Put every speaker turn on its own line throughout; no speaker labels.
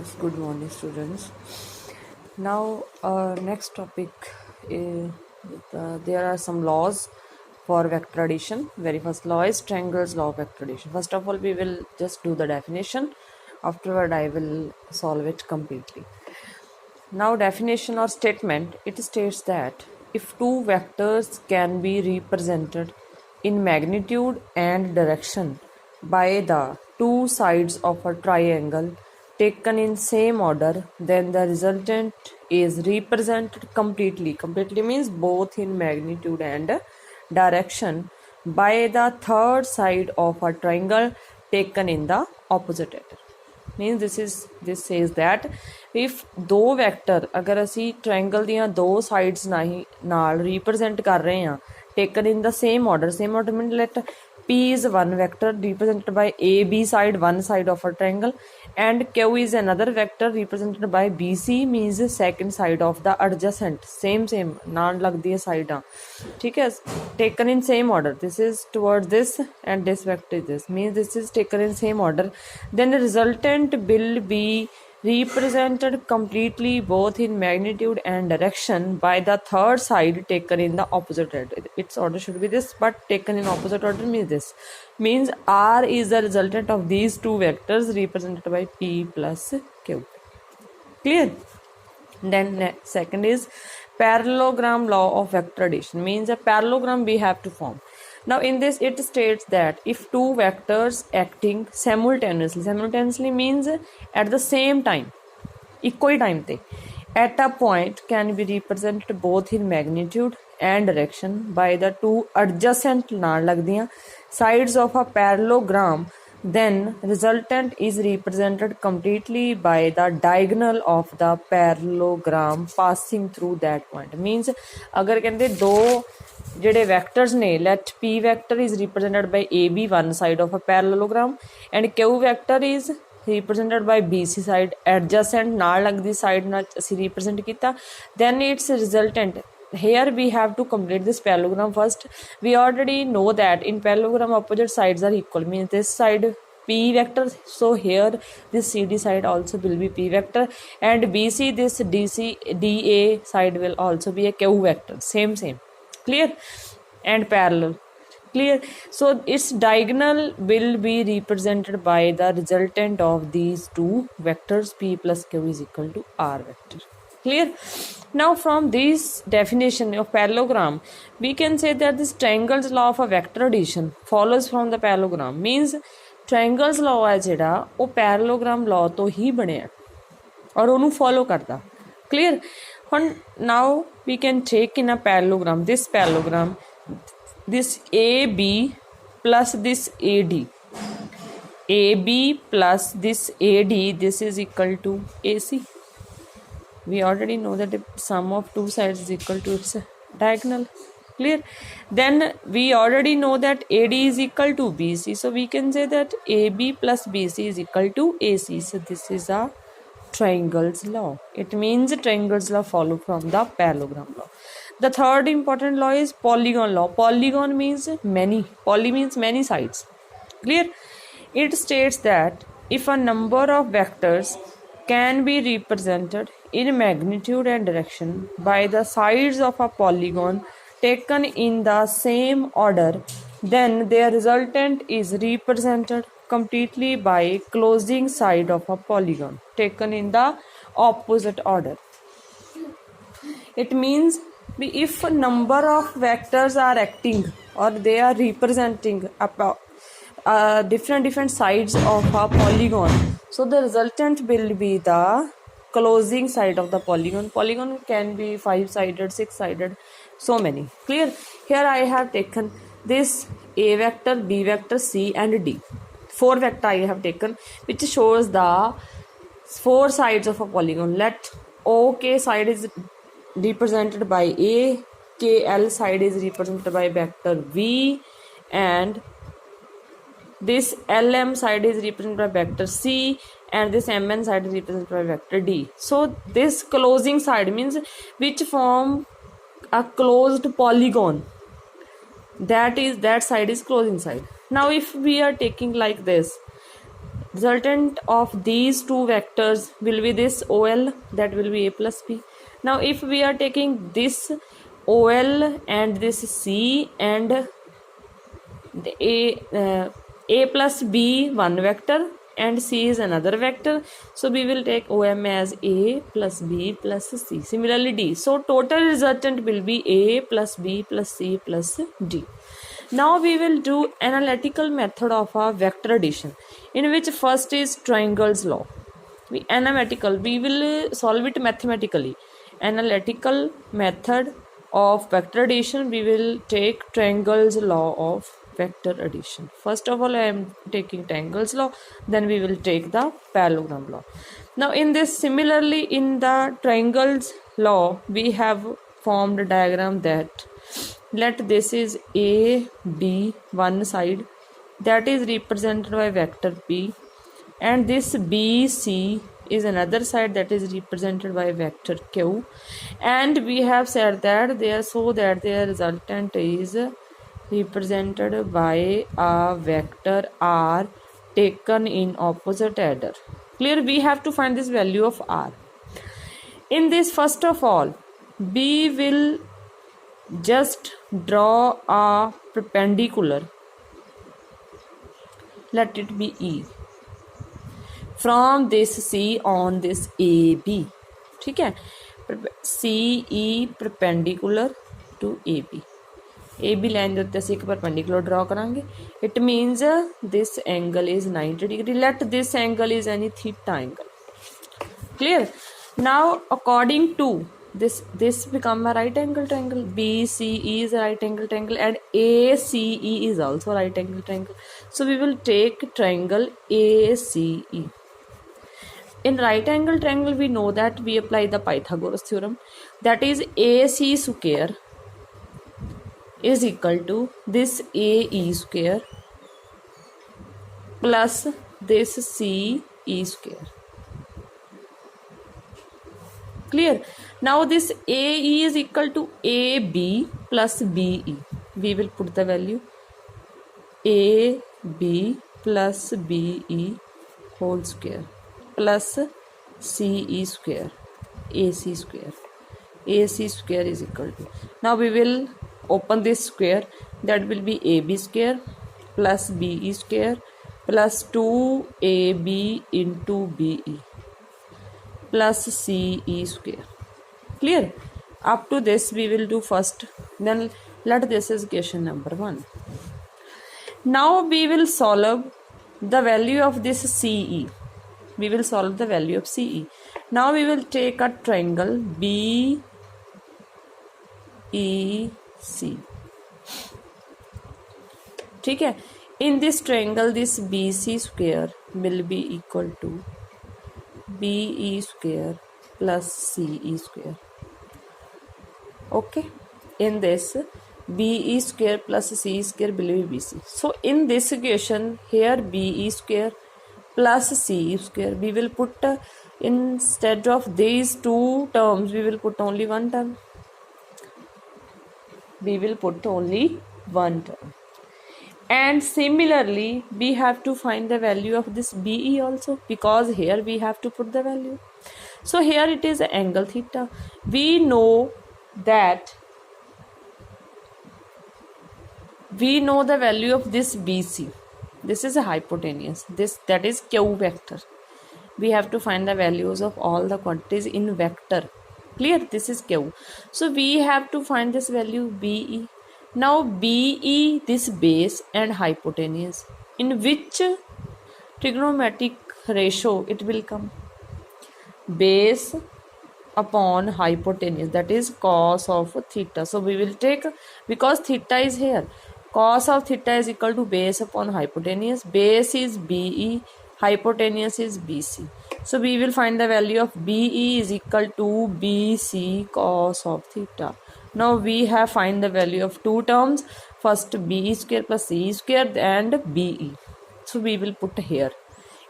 Yes, good morning, students. Now, next topic is there are some laws for vector addition. Very first law is Triangle's law of vector addition. First of all, we will just do the definition. Afterward, I will solve it completely. Now, definition or statement, it states that if two vectors can be represented in magnitude and direction by the two sides of a triangle taken in same order, then the resultant is represented completely. Completely means both in magnitude and direction by the third side of a triangle taken in the opposite order. Means this says that if दो vector अगर ਅਸੀਂ triangle ਦੀਆਂ दो sides ਨਾਲ represent कर रहे हैं taken in the same order means let P is one vector represented by AB side, one side of a triangle, and Q is another vector represented by BC means second side of the adjacent. Same ਨਾਲ लगदी है साइडां ठीक है taken in same order. This is towards this and this vector is this means this is taken in same order. Then the resultant will be represented completely both in magnitude and direction by the third side taken in the opposite order. Its order should be this, but taken in opposite order means this. Means R is the resultant of these two vectors represented by P plus Q. Clear? Then second is parallelogram law of vector addition. Means a parallelogram we have to form. Now in this it states that if two vectors acting simultaneously means at the same time, equal time te, at a point can be represented both in magnitude and direction by the two adjacent naal lagdiyan sides of a parallelogram, then resultant is represented completely by the diagonal of the parallelogram passing through that point. Means agar कहंदे दो ਜਿਹੜੇ vectors ਨੇ let P vector is represented by AB one side of a parallelogram and Q vector is represented by BC side adjacent ਨਾਲ ਲੱਗਦੀ side ਨਾਲ ਅਸੀਂ represent ਕੀਤਾ, then its resultant. Here we have to complete this parallelogram first. We already know that in parallelogram opposite sides are equal means this side P vector, so here this CD side also will be P vector and BC this DC DA side will also be a Q vector. Same clear and parallel. Clear? So its diagonal will be represented by the resultant of these two vectors P plus Q is equal to R vector. Clear? Now from this definition of parallelogram we can say that this triangle's law of a vector addition follows from the parallelogram. Means triangle's law है ਜਿਹੜਾ ਉਹ parallelogram law ਤੋਂ ਹੀ ਬਣਿਆ ਔਰ ਉਹਨੂੰ follow ਕਰਦਾ. Clear? Now we can take in a parallelogram this AB plus this AD, AB plus this AD, this is equal to AC. We already know that the sum of two sides is equal to its diagonal. Clear? Then we already know that AD is equal to BC, so we can say that AB plus BC is equal to AC. So this is a triangle's law. It means triangle's law follow from the parallelogram law. The third important law is polygon law. Polygon means many. Poly means many sides. Clear? It states that if a number of vectors can be represented in magnitude and direction by the sides of a polygon taken in the same order, then their resultant is represented completely by closing side of a polygon taken in the opposite order. It means if a number of vectors are acting or they are representing different sides of a polygon, so the resultant will be the closing side of the polygon. Polygon can be 5-sided, 6-sided, so many. Clear? Here I have taken this A vector, B vector, C and D. 4 vector I have taken which shows the 4 sides of a polygon. Let OK side is represented by A, KL side is represented by vector V, and this LM side is represented by vector C, and this MN side is represented by vector D. So this closing side means which form a closed polygon, that side is closing side. Now if we are taking like this, Resultant of these two vectors will be this OL, that will be A plus B. Now if we are taking this OL and this C and the A plus B one vector and C is another vector, so we will take OM as A plus B plus C. Similarly D. So total resultant will be A plus B plus C plus D. Now we will do analytical method of a vector addition, in which first is triangle's law. We will solve it mathematically. Analytical method of vector addition, we will take triangle's law of vector addition. First of all, I am taking triangle's law, then we will take the parallelogram law. Now in this, similarly in the triangle's law, we have formed a diagram that let this is A, B one side, that is represented by vector P, and this B, C is another side that is represented by vector Q, and we have said that their resultant is represented by a vector R taken in opposite order. Clear? We have to find this value of R. In this, first of all, we will just draw a perpendicular, let it be E, from this C on this AB. ठीक है, CE perpendicular to AB. AB line ਦੇ ਉੱਤੇ ਅਸੀਂ ਇੱਕ perpendicular draw ਕਰਾਂਗੇ. It means this angle is 90 degree. Let this angle is any theta angle. Clear? Now according to this become a right angle triangle. BCE is a right angle triangle and ACE is also a right angle triangle. So we will take triangle ACE. In right angle triangle, we know that we apply the Pythagoras theorem, that is AC square is equal to this AE square plus this CE square. Clear? Now this AE is equal to AB plus BE. We will put the value AB plus BE whole square plus CE square, AC square. AC square is equal to, now we will open this square, that will be AB square plus BE square plus 2AB into BE plus CE square. Clear? Up to this we will do first, then let this is question number 1. Now we will solve the value of this CE. We will solve the value of CE. Now we will take a triangle BEC. ठीक है? In this triangle, this BC square will be equal to BE square plus CE square. Okay? In this, BE square plus CE square will be BC. So in this equation, here BE square plus CE square, we will put instead of these two terms, we will put only one term. We will put only one term. And similarly, we have to find the value of this BE also, because here we have to put the value. So here it is angle theta. We know that the value of this BC. This is a hypotenuse. That is Q vector. We have to find the values of all the quantities in vector. Clear? This is Q. So we have to find this value BE. Now BE, this base and hypotenuse, in which trigonometric ratio it will come? Base upon hypotenuse, that is cos of theta. So we will take, because theta is here, cos of theta is equal to base upon hypotenuse. Base is BE, hypotenuse is BC. So we will find the value of BE is equal to BC cos of theta. Now we have find the value of two terms, first BE square plus CE square and BE. So we will put here.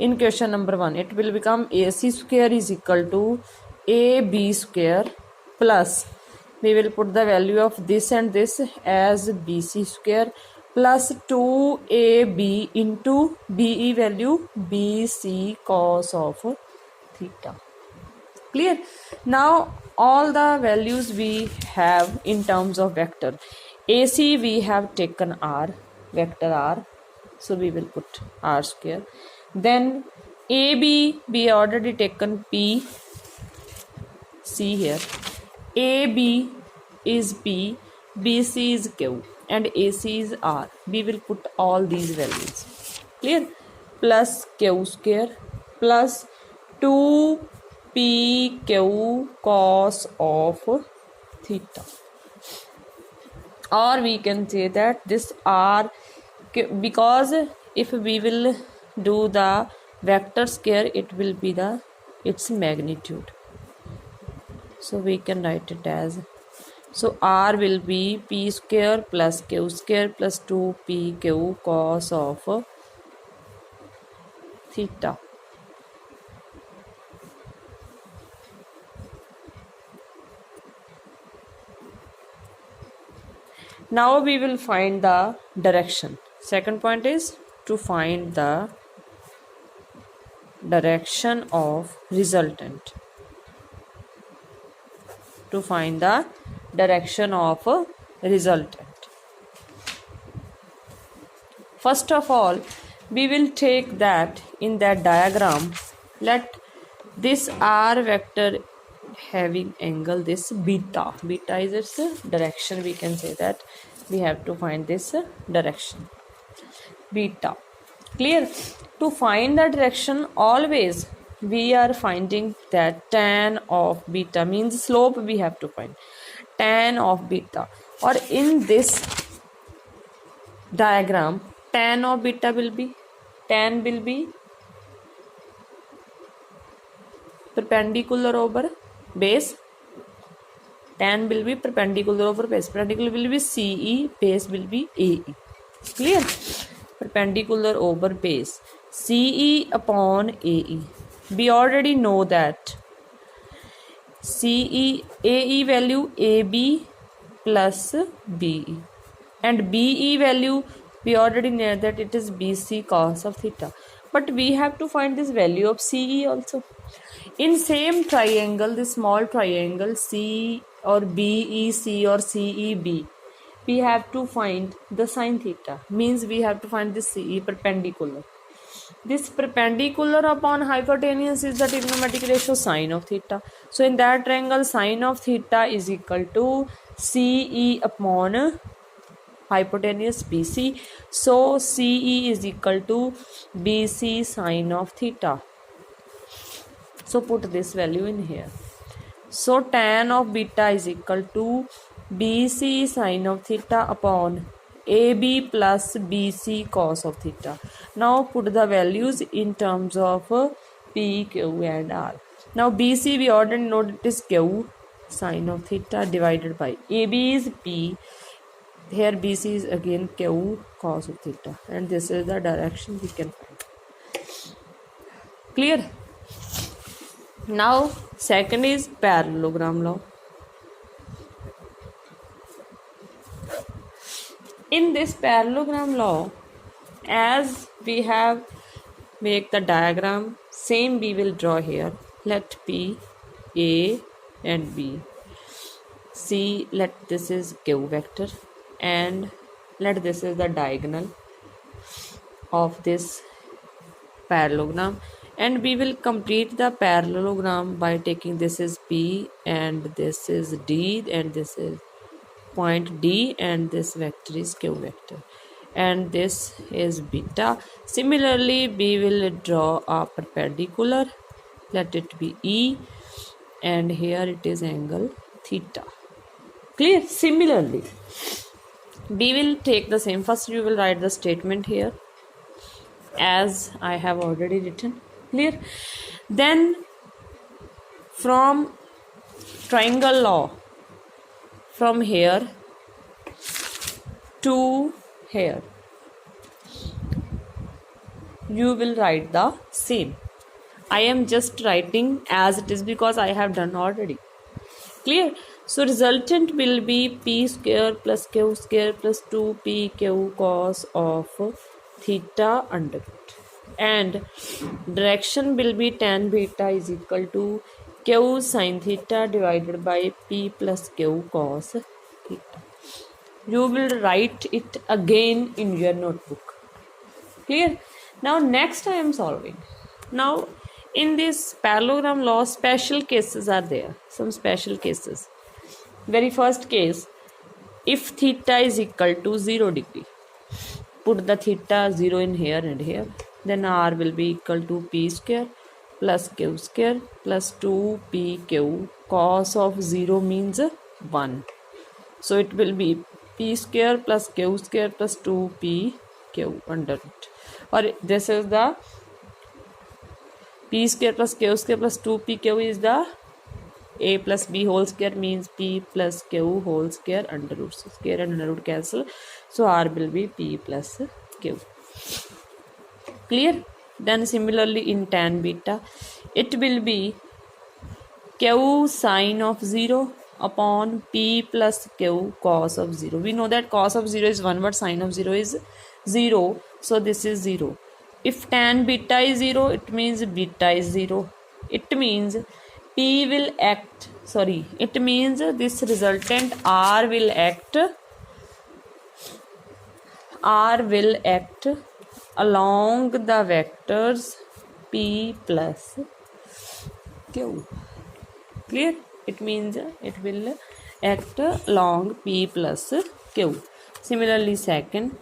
In question number 1, it will become AC square is equal to AB square plus, we will put the value of this and this as BC square plus 2ab into be value bc cos of theta. Clear? Now all the values we have in terms of vector. AC we have taken r, vector r, so we will put r square. Then AB we already taken P, C here. AB is P, BC is Q, and AC is R. We will put all these values. Clear? Plus Q square plus 2PQ cos of theta. Or we can say that this R, because if we will do the vector square, it will be its magnitude. So we can write it as, so R will be P square plus Q square plus 2PQ cos of theta. Now we will find the direction. Second point is to find the direction of resultant. To find the direction of a resultant. First of all, we will take that in that diagram, let this R vector having angle this beta. Beta is its direction. We can say that we have to find this direction. Beta. Clear? To find the direction, always we are finding that tan of beta means slope we have to find. Tan of beta, or in this diagram, tan of beta will be, tan will be perpendicular over base. Tan will be perpendicular over base. Perpendicular will be CE, base will be AE. Clear? Perpendicular over base. CE upon AE. We already know that CE, AE value AB plus BE. And BE value, we already know that it is BC cos of theta. But we have to find this value of CE also. In same triangle, this small triangle C or BEC or CEB, we have to find the sine theta. Means we have to find this CE perpendicular. This perpendicular upon hypotenuse is the trigonometric ratio sine of theta. So in that triangle, sine of theta is equal to CE upon hypotenuse BC. So CE is equal to BC sine of theta. So put this value in here. So tan of beta is equal to BC sine of theta upon AB plus BC cos of theta. Now put the values in terms of P, Q and R. Now BC we already know it is Q sine of theta divided by AB is P. Here BC is again Q cos of theta, and this is the direction we can find. Clear? Now second is parallelogram law. In this parallelogram law, as we have make the diagram, same we will draw here. Let P, A and B. C, let this is Q vector, and let this is the diagonal of this parallelogram, and we will complete the parallelogram by taking this is P and this is D and this is point D and this vector is Q vector and this is beta. Similarly, we will draw a perpendicular, let it be E, and here it is angle theta. Clear? Similarly, we will take the same. First you will write the statement here as I have already written. Clear? Then from triangle law, from here to here, you will write the same. I am just writing as it is because I have done already. Clear? So resultant will be p square plus q square plus 2pq cos of theta under root, and direction will be tan beta is equal to q sin theta divided by p plus q cos theta. You will write it again in your notebook. Clear? Now next I am solving. Now in this parallelogram law, special cases are there, some special cases. Very first case, if theta is equal to 0 degree, put the theta 0 in here and here, then r will be equal to p square plus q square plus 2pq cos of 0 means 1. So it will be p square plus q square plus 2pq under root, or this is the p square plus q square plus 2pq is the a plus b whole square means p plus q whole square under root. So square and under root cancel. So r will be p plus q. Clear? Then similarly in tan beta, it will be q sine of 0 upon p plus q cos of 0. We know that cos of 0 is 1, but sine of 0 is 0. So this is 0. If tan beta is 0, it means beta is 0. It means p will act, sorry, it means this resultant r will act along the vectors p plus q. Clear? It means it will act along p plus q. Similarly second,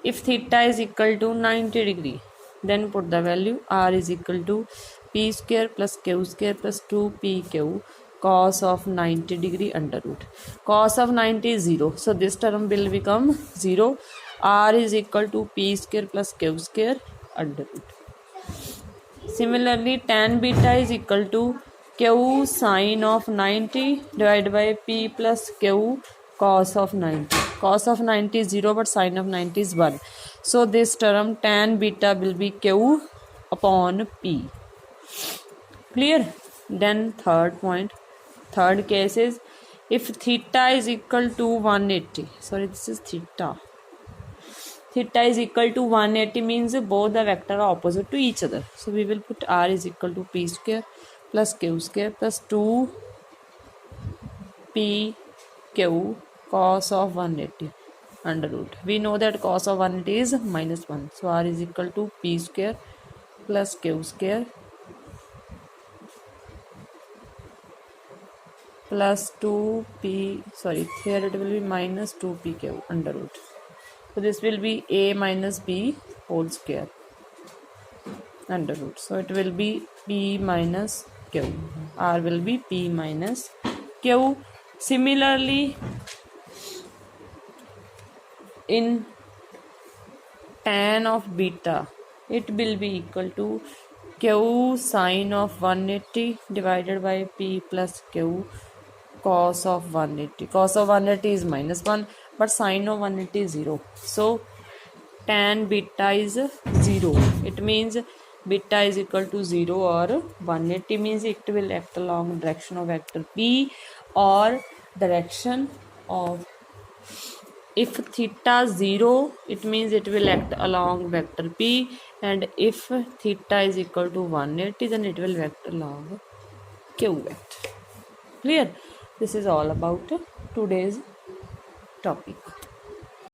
if theta is equal to 90 degree, then put the value r is equal to p square plus q square plus 2pq cos of 90 degree under root. Cos of 90 is 0, so this term will become 0. R is equal to p square plus q square under root. Similarly tan beta is equal to q sine of 90 divided by p plus q cos of 90. Cos of 90 is 0, but sine of 90 is 1. So this term tan beta will be q upon p. Clear? Then third point, third case is if theta is equal to 180, sorry, this is theta is equal to 180 means both the vector are opposite to each other. So we will put r is equal to p square plus q square plus 2pq cos of 180 under root. We know that cos of 180 is minus 1. So r is equal to p square plus q square plus 2p, sorry, here it will be minus 2pq under root. So this will be a minus b whole square under root. So it will be p minus q. R will be p minus q. Similarly, in tan of beta, it will be equal to q sine of 180 divided by p plus q cos of 180. Cos of 180 is minus 1, but sine of 180 is 0. So tan beta is 0. It means beta is equal to 0 or 180 means it will act along direction of vector p or direction of, if theta 0, it means it will act along vector p, and if theta is equal to 180, then it will act along q vector. Clear? This is all about today's topic.